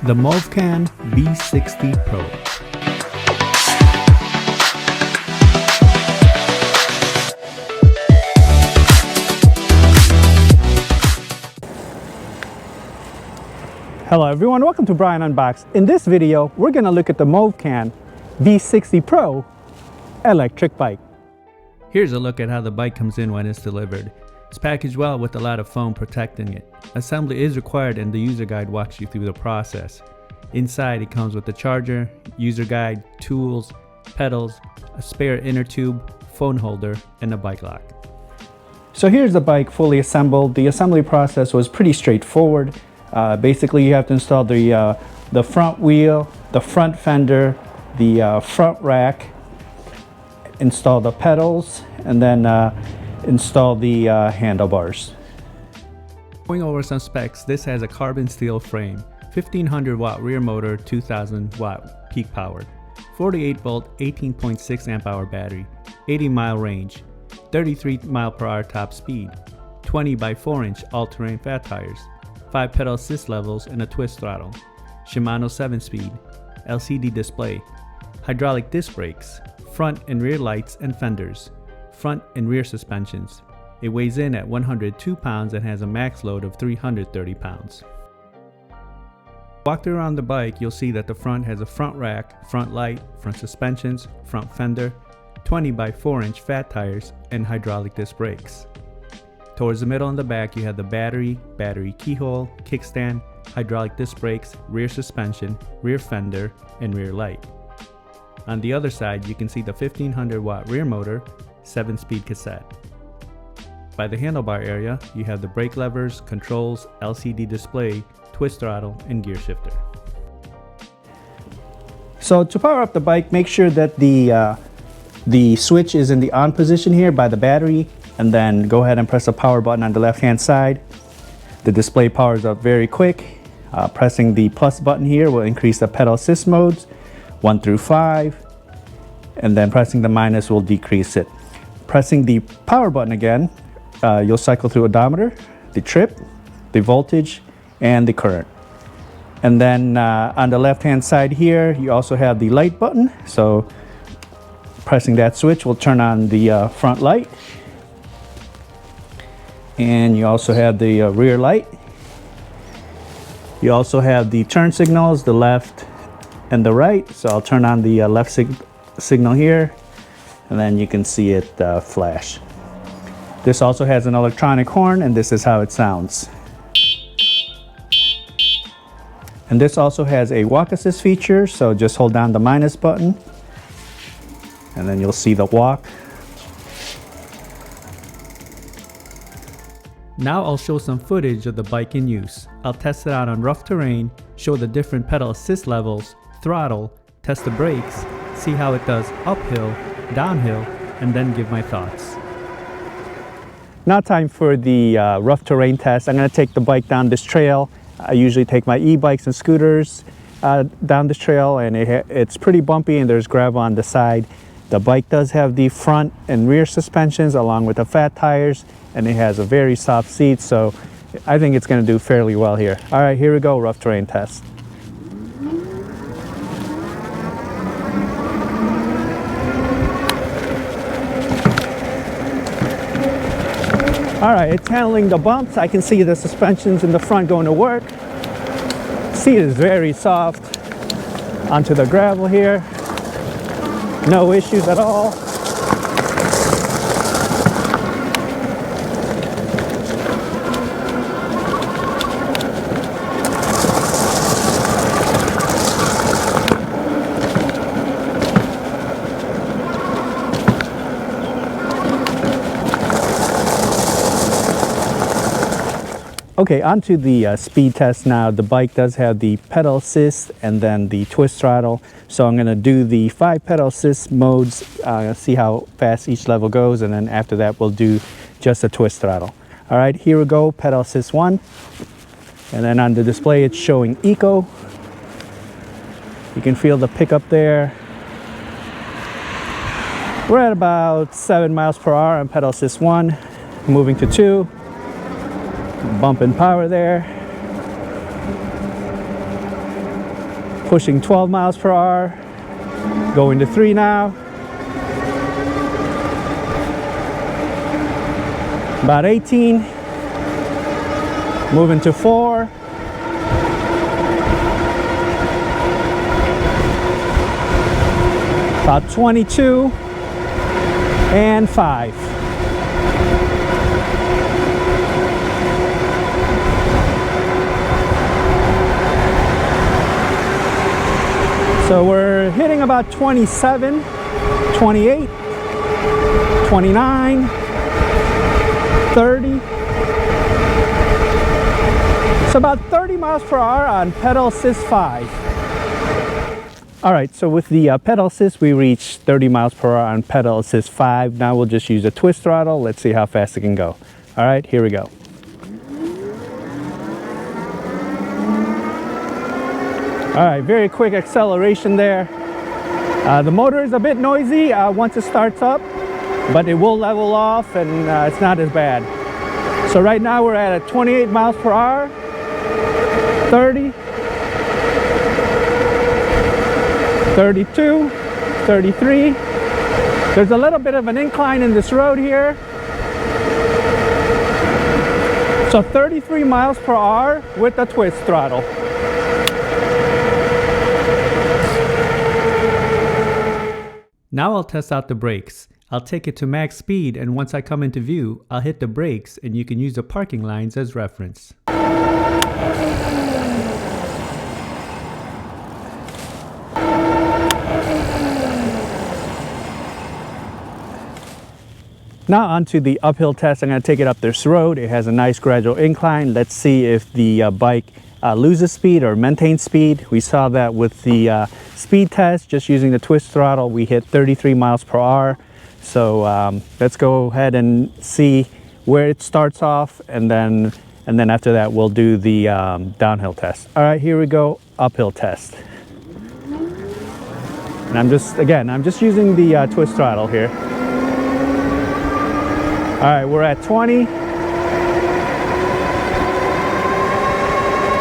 the Movcan V60 Pro. Hello everyone, welcome to Brian Unboxed. In this video, we're going to look at the Movcan V60 Pro electric bike. Here's a look at how the bike comes in when it's delivered. It's packaged well with a lot of foam protecting it. Assembly is required and the user guide walks you through the process. Inside it comes with the charger, user guide, tools, pedals, a spare inner tube, phone holder, and a bike lock. So here's the bike fully assembled. The assembly process was pretty straightforward. Basically you have to install the front wheel, the front fender, the front rack, install the pedals, and then install the handlebars. Going over some specs, this has a carbon steel frame, 1500 watt rear motor, 2000 watt peak power, 48 volt 18.6 amp hour battery, 80 mile range, 33 mile per hour top speed, 20 by 4 inch all-terrain fat tires, 5 pedal assist levels and a twist throttle, Shimano 7-speed, LCD display, hydraulic disc brakes, front and rear lights and fenders, front and rear suspensions. It weighs in at 102 pounds and has a max load of 330 pounds. Walked around the bike, you'll see that the front has a front rack, front light, front suspensions, front fender, 20 by 4 inch fat tires, and hydraulic disc brakes. Towards the middle and the back you have the battery keyhole, kickstand, hydraulic disc brakes, rear suspension, rear fender, and rear light. On the other side you can see the 1500 watt rear motor, 7-speed cassette. By the handlebar area you have the brake levers, controls, LCD display, twist throttle, and gear shifter. So to power up the bike, make sure that the switch is in the on position here by the battery, and then go ahead and press the power button on the left hand side. The display powers up very quick. Pressing the plus button here will increase the pedal assist modes 1 through 5, and then pressing the minus will decrease it. Pressing the power button again, you'll cycle through odometer, the trip, the voltage, and the current. And then on the left hand side here you also have the light button, so pressing that switch will turn on the front light, and you also have the rear light. You also have the turn signals, the left and the right, so I'll turn on the left signal here, and then you can see it flash. This also has an electronic horn, and this is how it sounds. And this also has a walk assist feature, so just hold down the minus button and then you'll see the walk. Now I'll show some footage of the bike in use. I'll test it out on rough terrain, show the different pedal assist levels, throttle, test the brakes, see how it does uphill, downhill, and then give my thoughts. Now time for the rough terrain test. I'm going to take the bike down this trail. I usually take my e-bikes and scooters down this trail, and it's pretty bumpy and there's gravel on the side. The bike does have the front and rear suspensions along with the fat tires, and it has a very soft seat, so I think it's going to do fairly well here. All right, here we go, rough terrain test. All right, it's handling the bumps. I can see the suspensions in the front going to work. Seat is very soft onto the gravel here. No issues at all. Okay, onto the speed test now. The bike does have the pedal assist and then the twist throttle. So I'm going to do the 5 pedal assist modes, see how fast each level goes, and then after that we'll do just a twist throttle. All right, here we go, pedal assist 1. And then on the display it's showing eco. You can feel the pickup there. We're at about 7 miles per hour on pedal assist 1. Moving to 2. Bump in power there. Pushing 12 miles per hour. Going to 3 now. About 18. Moving to 4. About 22. And 5. So we're hitting about 27, 28, 29, 30. It's about 30 miles per hour on pedal assist 5. All right, so with the pedal assist, we reached 30 miles per hour on pedal assist 5. Now we'll just use a twist throttle. Let's see how fast it can go. All right, here we go. All right, very quick acceleration there. The motor is a bit noisy once it starts up, but it will level off and it's not as bad. So right now we're at 28 miles per hour, 30, 32, 33. There's a little bit of an incline in this road here. So 33 miles per hour with a twist throttle. Now I'll test out the brakes. I'll take it to max speed, and once I come into view, I'll hit the brakes and you can use the parking lines as reference. Now onto the uphill test. I'm going to take it up this road. It has a nice gradual incline. Let's see if the bike loses speed or maintains speed. We saw that with the speed test, just using the twist throttle, we hit 33 miles per hour. So let's go ahead and see where it starts off, and then after that we'll do the downhill test. All right, here we go, uphill test. And I'm just using the twist throttle here. All right, we're at 20,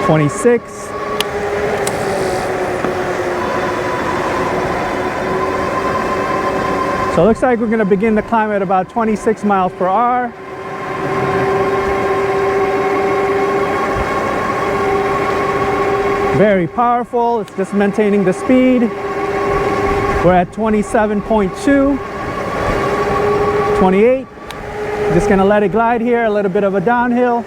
26, so it looks like we're going to begin the climb at about 26 miles per hour. Very powerful. It's just maintaining the speed. We're at 27.2, 28. Just gonna let it glide here, a little bit of a downhill.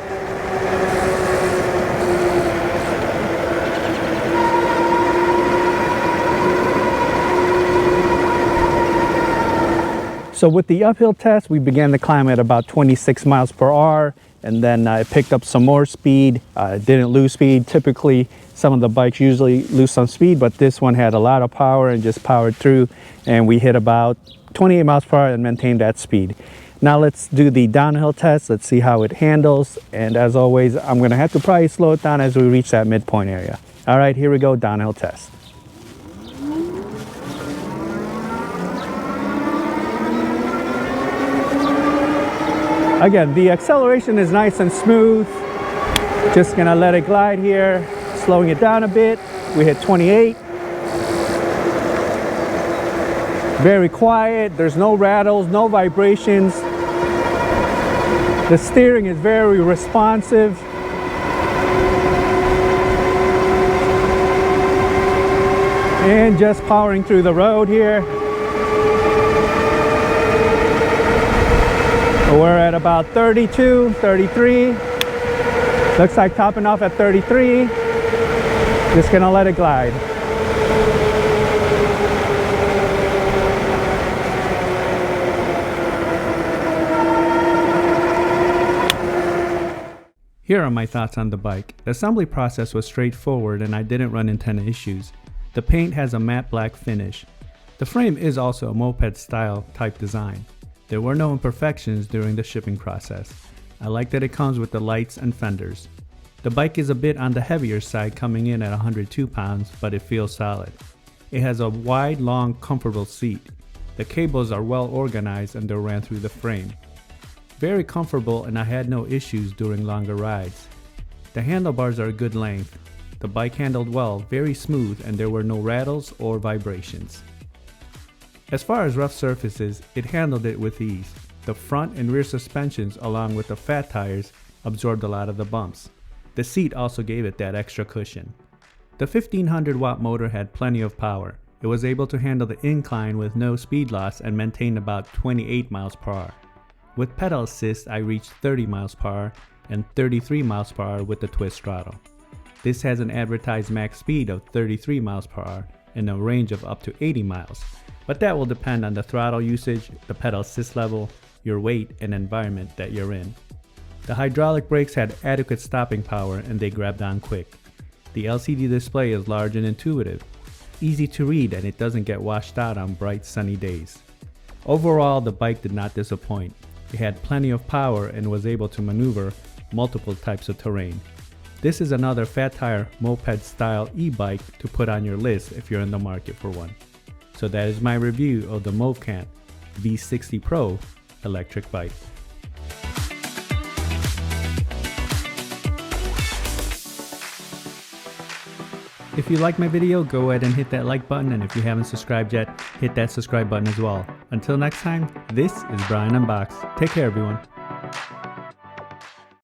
So with the uphill test, we began the climb at about 26 miles per hour, and then it picked up some more speed. Didn't lose speed. Typically, some of the bikes usually lose some speed, but this one had a lot of power and just powered through, and we hit about 28 miles per hour and maintained that speed. Now let's do the downhill test. Let's see how it handles. And as always, I'm gonna have to probably slow it down as we reach that midpoint area. All right, here we go, downhill test. Again, the acceleration is nice and smooth. Just gonna let it glide here, slowing it down a bit. We hit 28. Very quiet, there's no rattles, no vibrations. The steering is very responsive. And just powering through the road here. We're at about 32, 33. Looks like topping off at 33. Just gonna let it glide. Here are my thoughts on the bike. The assembly process was straightforward and I didn't run into any issues. The paint has a matte black finish. The frame is also a moped style type design. There were no imperfections during the shipping process. I like that it comes with the lights and fenders. The bike is a bit on the heavier side, coming in at 102 pounds, but it feels solid. It has a wide, long, comfortable seat. The cables are well organized and they're ran through the frame. Very comfortable, and I had no issues during longer rides. The handlebars are a good length. the bike handled well, very smooth, and there were no rattles or vibrations. As far as rough surfaces, it handled it with ease. The front and rear suspensions along with the fat tires absorbed a lot of the bumps. The seat also gave it that extra cushion. The 1500 watt motor had plenty of power. It was able to handle the incline with no speed loss and maintained about 28 miles per hour. With pedal assist, I reached 30 miles per hour and 33 miles per hour with the twist throttle. This has an advertised max speed of 33 miles per hour and a range of up to 80 miles, but that will depend on the throttle usage, the pedal assist level, your weight, and environment that you're in. The hydraulic brakes had adequate stopping power and they grabbed on quick. The LCD display is large and intuitive, easy to read, and it doesn't get washed out on bright sunny days. Overall, the bike did not disappoint. It had plenty of power and was able to maneuver multiple types of terrain. This is another fat tire moped style e-bike to put on your list if you're in the market for one. So that is my review of the Movcan V60 Pro electric bike. If you like my video, go ahead and hit that like button, and if you haven't subscribed yet, hit that subscribe button as well. Until next time, this is Brian Unboxed. Take care, everyone.